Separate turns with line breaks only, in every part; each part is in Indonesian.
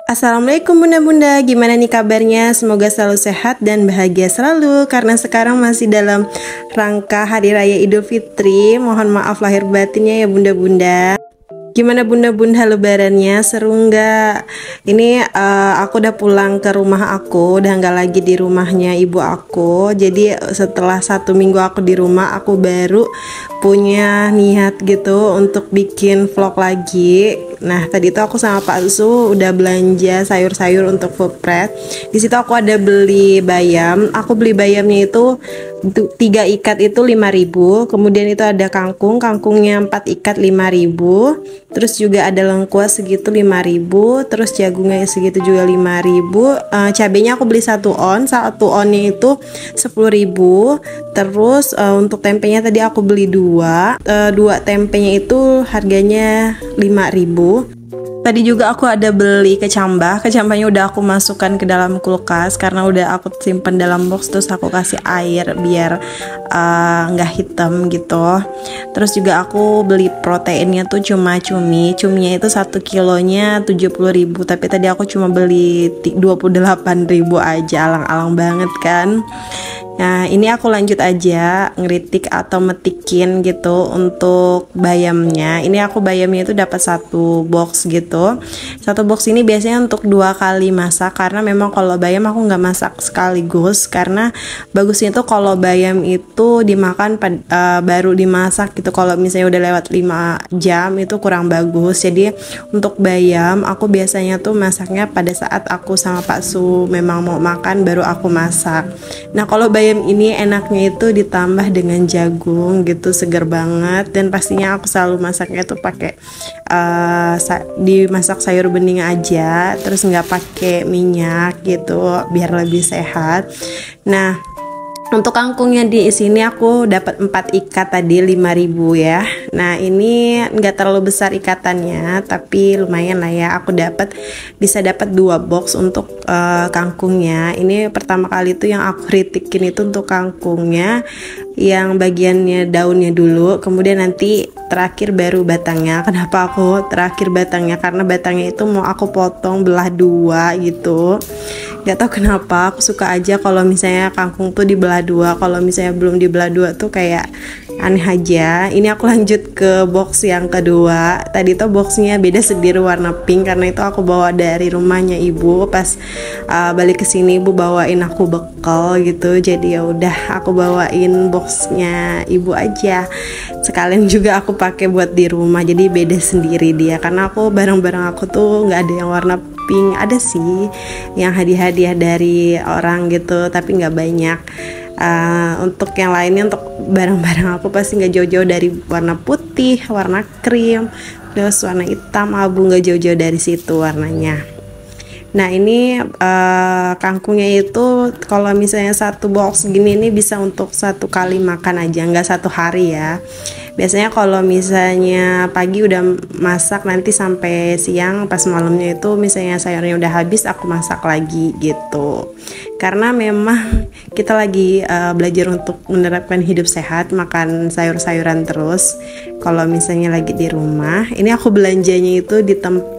Assalamualaikum bunda-bunda, gimana nih kabarnya? Semoga selalu sehat dan bahagia selalu. Karena sekarang masih dalam rangka Hari Raya Idul Fitri. Mohon maaf lahir batinnya ya bunda-bunda. Gimana bunda-bunda lebarannya? Seru nggak? Ini aku udah pulang ke rumah aku, udah nggak lagi di rumahnya ibu aku. Jadi setelah 1 minggu aku di rumah, aku baru punya niat gitu untuk bikin vlog lagi. Nah tadi itu aku sama Pak Su udah belanja sayur-sayur untuk food prep. Di situ aku ada beli bayam. Aku beli bayamnya itu 3 ikat itu 5.000. Kemudian itu ada kangkung, kangkungnya 4 ikat 5.000. Terus juga ada lengkuas segitu 5.000. Terus jagungnya segitu juga 5.000. Cabenya aku beli 1 on. 1 onnya itu 10.000. Terus untuk tempenya tadi aku beli 2 tempenya itu harganya 5.000. Tadi juga aku ada beli kecambah. Kecambahnya udah aku masukkan ke dalam kulkas karena udah aku simpen dalam box. Terus aku kasih air biar nggak hitam gitu. Terus juga aku beli proteinnya tuh cuma cuminya itu 1 kilonya 70.000. Tapi tadi aku cuma beli 28.000 aja. Alang-alang banget kan. Nah ini aku lanjut aja ngeritik atau metikin gitu untuk bayamnya. Ini aku bayamnya itu dapat 1 box gitu. 1 box ini biasanya untuk 2 kali masak karena memang kalau bayam aku nggak masak sekaligus karena bagusnya itu kalau bayam itu dimakan baru dimasak gitu. Kalau misalnya udah lewat 5 jam itu kurang bagus. Jadi untuk bayam aku biasanya tuh masaknya pada saat aku sama Pak Su memang mau makan baru aku masak. Nah kalau bayam ini enaknya itu ditambah dengan jagung gitu, seger banget. Dan pastinya aku selalu masaknya tuh pakai dimasak sayur bening aja, terus nggak pakai minyak gitu biar lebih sehat. Nah untuk kangkungnya di sini aku dapat 4 ikat tadi 5.000 ya. Nah ini nggak terlalu besar ikatannya tapi lumayan lah ya. Aku bisa dapat 2 box untuk kangkungnya. Ini pertama kali tuh yang aku kritikin itu untuk kangkungnya, yang bagiannya daunnya dulu, kemudian nanti terakhir baru batangnya. Kenapa aku terakhir batangnya? Karena batangnya itu mau aku potong belah 2 gitu. Gak tau kenapa aku suka aja kalau misalnya kangkung tuh dibelah 2. Kalau misalnya belum dibelah 2 tuh kayak aneh aja. Ini aku lanjut ke box yang kedua. Tadi tuh boxnya beda sendiri warna pink karena itu aku bawa dari rumahnya ibu. Pas balik ke sini ibu bawain aku bekal gitu. Jadi ya udah aku bawain boxnya ibu aja. Sekalian juga aku pakai buat di rumah. Jadi beda sendiri dia karena aku barang-barang aku tuh nggak ada yang warna pink. Ada sih yang hadiah-hadiah dari orang gitu tapi nggak banyak. Untuk yang lainnya, untuk barang-barang aku pasti nggak jauh-jauh dari warna putih, warna krim, terus warna hitam, abu, nggak jauh-jauh dari situ warnanya. Nah ini kangkungnya itu kalau misalnya 1 box gini ini bisa untuk 1 kali makan aja, nggak 1 hari ya. Biasanya kalau misalnya pagi udah masak nanti sampai siang, pas malamnya itu misalnya sayurnya udah habis aku masak lagi gitu. Karena memang kita lagi belajar untuk menerapkan hidup sehat, makan sayur-sayuran terus. Kalau misalnya lagi di rumah, ini aku belanjanya itu di tempat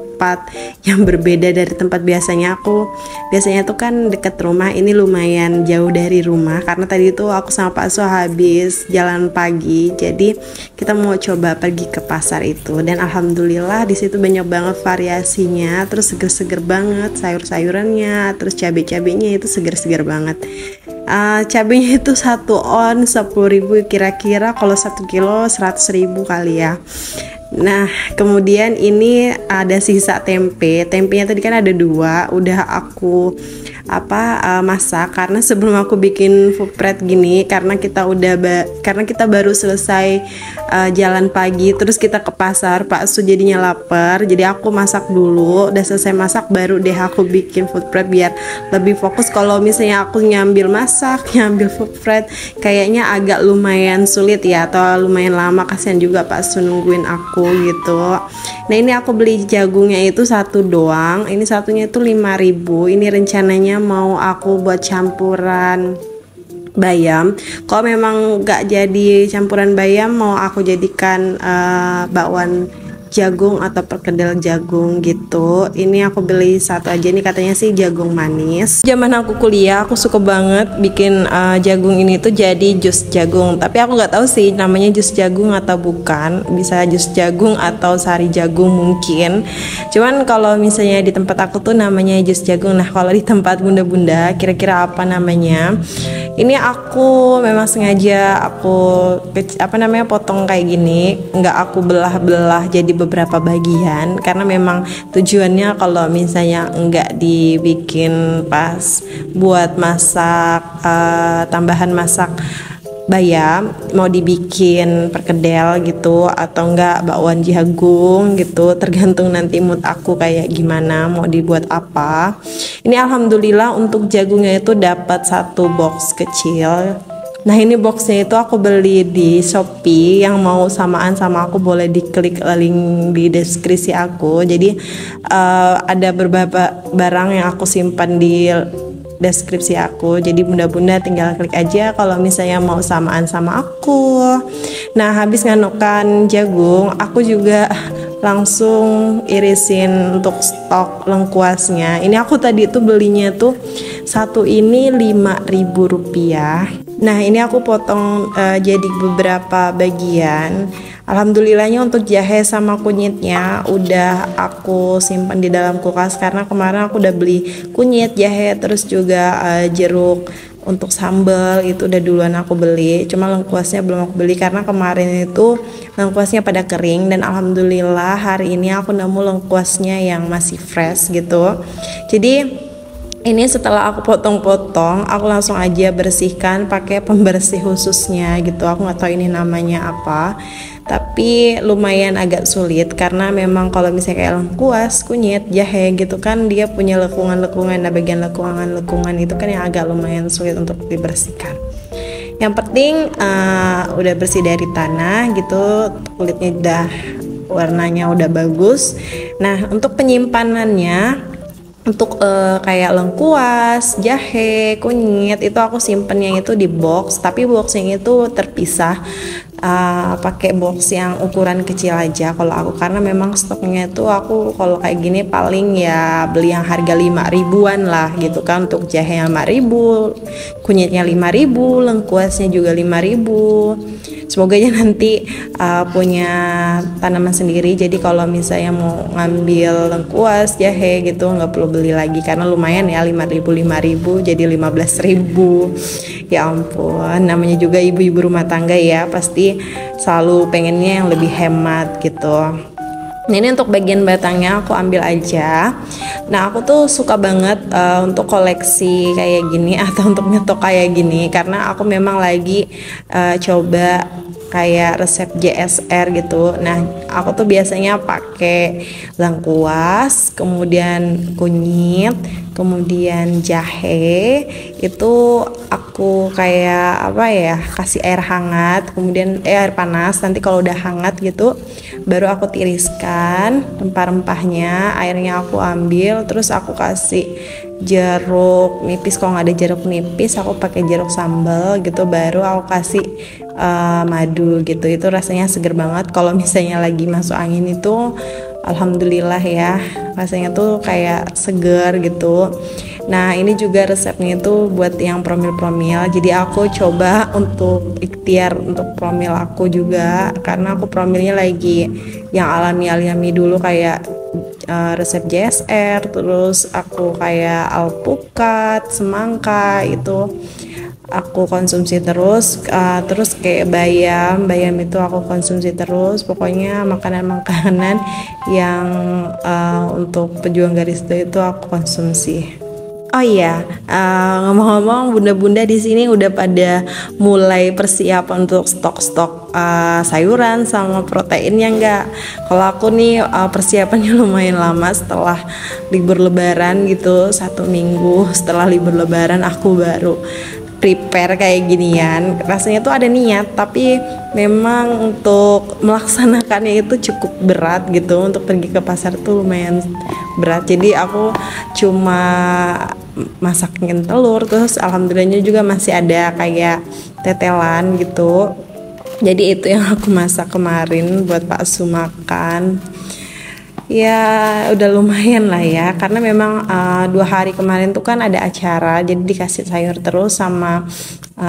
yang berbeda dari tempat biasanya. Aku biasanya tuh kan deket rumah, ini lumayan jauh dari rumah karena tadi itu aku sama Pak Su habis jalan pagi, jadi kita mau coba pergi ke pasar itu. Dan alhamdulillah di situ banyak banget variasinya, terus seger-seger banget sayur-sayurannya, terus cabai-cabainya itu seger-seger banget. Cabenya itu 1 on 10.000 kira-kira, kalau 1 kilo 100.000 kali ya. Nah kemudian ini ada sisa tempenya tadi kan ada 2 udah aku masak karena sebelum aku bikin food prep gini, karena kita baru selesai jalan pagi terus kita ke pasar, Pak Su jadinya lapar, jadi aku masak dulu, udah selesai masak baru deh aku bikin food prep biar lebih fokus. Kalau misalnya aku nyambil food prep kayaknya agak lumayan sulit ya, atau lumayan lama, kasihan juga Pak Su nungguin aku gitu. Nah ini aku beli jagungnya itu 1 doang, ini satunya itu 5.000. Ini rencananya mau aku buat campuran bayam. Kalau memang gak jadi campuran bayam, mau aku jadikan bakwan jagung atau perkedel jagung gitu. gitu. Ini aku beli satu aja, ini katanya sih jagung manis. Zaman aku kuliah aku suka banget bikin jagung ini tuh jadi jus jagung, tapi aku nggak tahu sih namanya jus jagung atau bukan. Bisa jus jagung atau sari jagung mungkin, cuman kalau misalnya di tempat aku tuh namanya jus jagung. Nah kalau di tempat bunda-bunda kira-kira apa namanya? Ini aku memang sengaja aku potong kayak gini, nggak aku belah-belah jadi beberapa bagian, karena memang tujuannya kalau misalnya nggak dibikin pas buat masak tambahan masak bayam, mau dibikin perkedel gitu atau enggak bakwan jagung gitu, tergantung nanti mood aku kayak gimana mau dibuat apa. Ini alhamdulillah untuk jagungnya itu dapat satu box kecil. Nah ini boxnya itu aku beli di Shopee, yang mau samaan sama aku boleh diklik link di deskripsi aku. Jadi ada beberapa barang yang aku simpan di deskripsi aku, jadi bunda-bunda tinggal klik aja kalau misalnya mau samaan sama aku. Nah habis nganokan jagung, aku juga langsung irisin untuk stok lengkuasnya. Ini aku tadi tuh belinya tuh satu ini Rp5.000. Nah ini aku potong jadi beberapa bagian. Alhamdulillahnya untuk jahe sama kunyitnya udah aku simpan di dalam kulkas, karena kemarin aku udah beli kunyit, jahe, terus juga jeruk untuk sambal itu udah duluan aku beli. Cuma lengkuasnya belum aku beli karena kemarin itu lengkuasnya pada kering, dan alhamdulillah hari ini aku nemu lengkuasnya yang masih fresh gitu. Jadi ini setelah aku potong-potong, aku langsung aja bersihkan pakai pembersih khususnya gitu. Aku nggak tahu ini namanya apa, tapi lumayan agak sulit karena memang kalau misalnya kayak lengkuas, kunyit, jahe gitu kan dia punya lekungan-lekungan. Nah bagian lekungan itu kan yang agak lumayan sulit untuk dibersihkan. Yang penting udah bersih dari tanah gitu, kulitnya udah warnanya udah bagus. Nah untuk penyimpanannya, untuk kayak lengkuas, jahe, kunyit itu aku simpennya itu di box, tapi boxnya itu terpisah. Pakai box yang ukuran kecil aja kalau aku, karena memang stoknya itu aku kalau kayak gini paling ya beli yang harga 5.000-an lah gitu kan. Untuk jahe 5.000, kunyitnya 5.000, lengkuasnya juga 5.000. Semoga aja nanti punya tanaman sendiri, jadi kalau misalnya mau ngambil lengkuas, jahe gitu nggak perlu beli lagi, karena lumayan ya 5.000 jadi 15.000. Ya ampun, namanya juga ibu-ibu rumah tangga ya, pasti selalu pengennya yang lebih hemat gitu. Nah ini untuk bagian batangnya aku ambil aja. Nah aku tuh suka banget untuk koleksi kayak gini atau untuk nyetok kayak gini, karena aku memang lagi coba kayak resep JSR gitu. Nah aku tuh biasanya pakai lengkuas, kemudian kunyit, kemudian jahe itu aku kayak kasih air hangat, kemudian air panas, nanti kalau udah hangat gitu baru aku tiriskan rempah-rempahnya, airnya aku ambil, terus aku kasih jeruk nipis, kalau nggak ada jeruk nipis aku pakai jeruk sambal gitu, baru aku kasih madu gitu. Itu rasanya seger banget kalau misalnya lagi masuk angin itu. Alhamdulillah ya, rasanya tuh kayak seger gitu. Nah ini juga resepnya itu buat yang promil-promil, jadi aku coba untuk ikhtiar untuk promil aku juga, karena aku promilnya lagi yang alami-alami dulu kayak resep JSR, terus aku kayak alpukat, semangka itu aku konsumsi terus, terus kayak bayam itu aku konsumsi terus. Pokoknya makanan-makanan yang untuk pejuang garis itu aku konsumsi. Oh iya, ngomong-ngomong, bunda-bunda di sini udah pada mulai persiapan untuk stok-stok sayuran sama proteinnya enggak? Kalau aku nih persiapannya lumayan lama, setelah libur lebaran gitu, 1 minggu setelah libur lebaran aku baru prepare kayak ginian. Rasanya tuh ada niat, tapi memang untuk melaksanakannya itu cukup berat gitu. Untuk pergi ke pasar tuh lumayan berat, jadi aku cuma masakin telur, terus alhamdulillahnya juga masih ada kayak tetelan gitu. Jadi itu yang aku masak kemarin buat Pak Su makan. Ya udah lumayan lah ya, karena memang 2 hari kemarin tuh kan ada acara, jadi dikasih sayur terus sama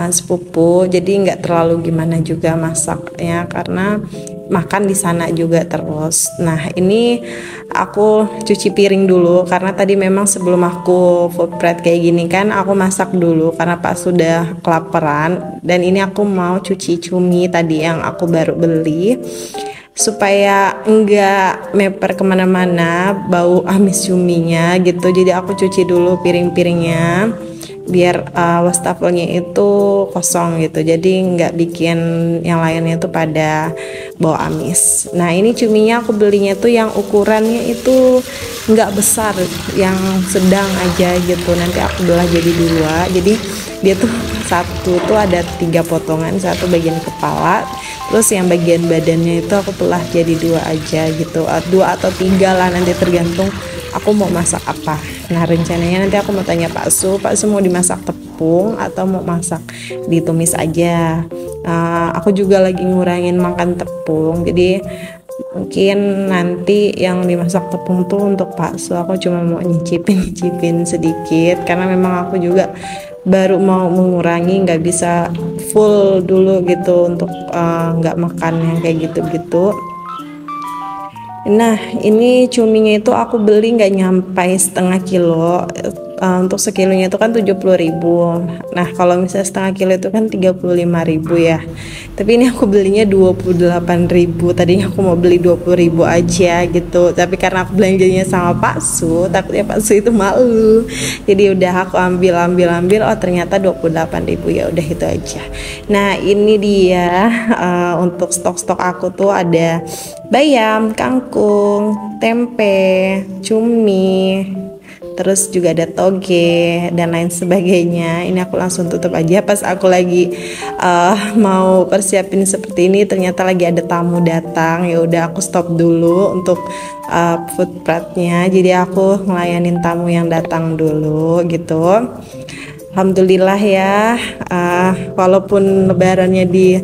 sepupu, jadi nggak terlalu gimana juga masaknya karena makan di sana juga terus. Nah ini aku cuci piring dulu karena tadi memang sebelum aku food prep kayak gini kan aku masak dulu karena pas sudah kelaparan, dan ini aku mau cuci cumi tadi yang aku baru beli supaya enggak meper kemana-mana bau amis cuminya gitu. Jadi aku cuci dulu piring-piringnya biar wastafelnya itu kosong gitu, jadi nggak bikin yang lainnya itu pada bau amis. Nah ini cuminya aku belinya tuh yang ukurannya itu nggak besar, yang sedang aja gitu, nanti aku belah jadi 2, jadi dia tuh satu tuh ada 3 potongan, satu bagian kepala, terus yang bagian badannya itu aku belah jadi 2 aja gitu, 2 atau 3 lah, nanti tergantung aku mau masak apa. Nah rencananya nanti aku mau tanya Pak Su mau dimasak tepung atau mau masak ditumis aja. Aku juga lagi ngurangin makan tepung, jadi mungkin nanti yang dimasak tepung tuh untuk Pak Su aku cuma mau nyicipin sedikit, karena memang aku juga baru mau mengurangi, nggak bisa full dulu gitu untuk nggak makan yang kayak gitu-gitu. Nah ini cuminya itu aku beli nggak nyampe setengah kilo. Untuk sekilonya itu kan 70.000. Nah kalau misalnya setengah kilo itu kan 35.000 ya, tapi ini aku belinya 28.000. Tadinya aku mau beli 20.000 aja gitu, tapi karena aku belanjanya sama Pak Su, takutnya Pak Su itu malu, jadi udah aku ambil. Oh ternyata 28.000, ya udah itu aja. Nah ini dia untuk stok aku tuh ada bayam, kangkung, tempe, cumi, terus juga ada toge dan lain sebagainya. Ini aku langsung tutup aja pas aku lagi mau persiapin seperti ini, ternyata lagi ada tamu datang. Ya udah aku stop dulu untuk food prepnya, jadi aku ngelayanin tamu yang datang dulu gitu. Alhamdulillah ya, walaupun lebarannya di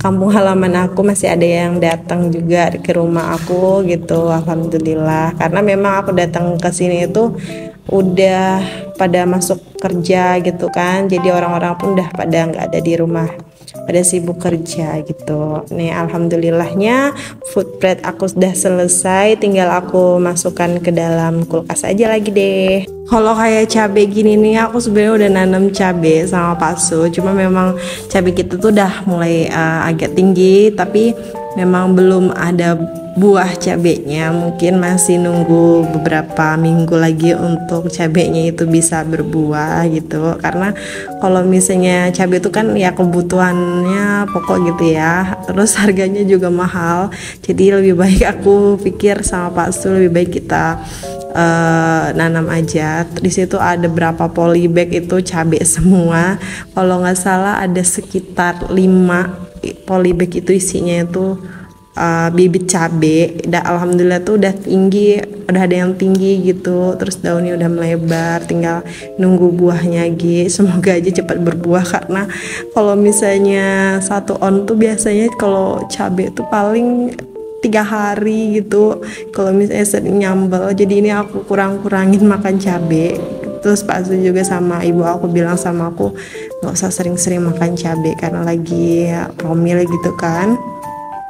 kampung halaman aku masih ada yang datang juga ke rumah aku gitu. Alhamdulillah, karena memang aku datang ke sini itu udah pada masuk kerja gitu kan, jadi orang-orang pun udah pada nggak ada di rumah, pada sibuk kerja gitu. Nih alhamdulillahnya food prep aku sudah selesai, tinggal aku masukkan ke dalam kulkas aja lagi deh. Kalau kayak cabai gini nih, aku sebenarnya udah nanam cabai sama Pak Su, cuma memang cabai kita tuh udah mulai agak tinggi, tapi memang belum ada buah cabenya. Mungkin masih nunggu beberapa minggu lagi untuk cabenya itu bisa berbuah gitu, karena kalau misalnya cabai itu kan ya kebutuhannya pokok gitu ya, terus harganya juga mahal, jadi lebih baik aku pikir sama Pak Su lebih baik kita nanam aja. Di situ ada berapa polybag itu cabai semua, kalau nggak salah ada sekitar 5 polybag itu isinya itu bibit cabai. Alhamdulillah tuh udah tinggi, udah ada yang tinggi gitu, terus daunnya udah melebar, tinggal nunggu buahnya gitu. Semoga aja cepat berbuah, karena kalau misalnya 1 on tuh biasanya kalau cabai tuh paling 3 hari gitu kalau misalnya sering nyambel. Jadi ini aku kurangin makan cabai. Terus Pak Su juga sama ibu aku bilang sama aku nggak usah sering-sering makan cabai karena lagi hamil gitu kan.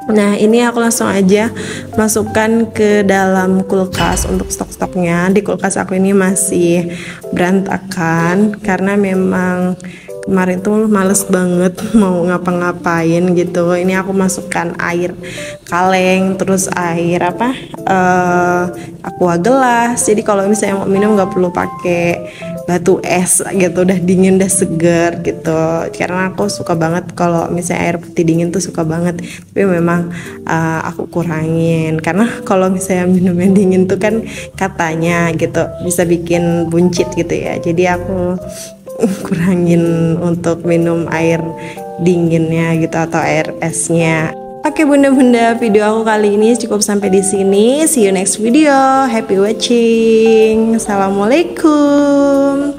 Nah ini aku langsung aja masukkan ke dalam kulkas untuk stok-stoknya. Di kulkas aku ini masih berantakan karena memang kemarin tuh males banget mau ngapa-ngapain gitu. Ini aku masukkan air kaleng, terus air aqua gelas. Jadi kalau misalnya mau minum nggak perlu pakai batu es gitu, udah dingin, udah seger gitu. Karena aku suka banget kalau misalnya air putih dingin tuh suka banget. Tapi memang aku kurangin karena kalau misalnya minum yang dingin tuh kan katanya gitu bisa bikin buncit gitu ya. Jadi aku kurangin untuk minum air dinginnya gitu atau air esnya. Oke bunda-bunda, video aku kali ini cukup sampai di sini. See you next video. Happy watching. Assalamualaikum.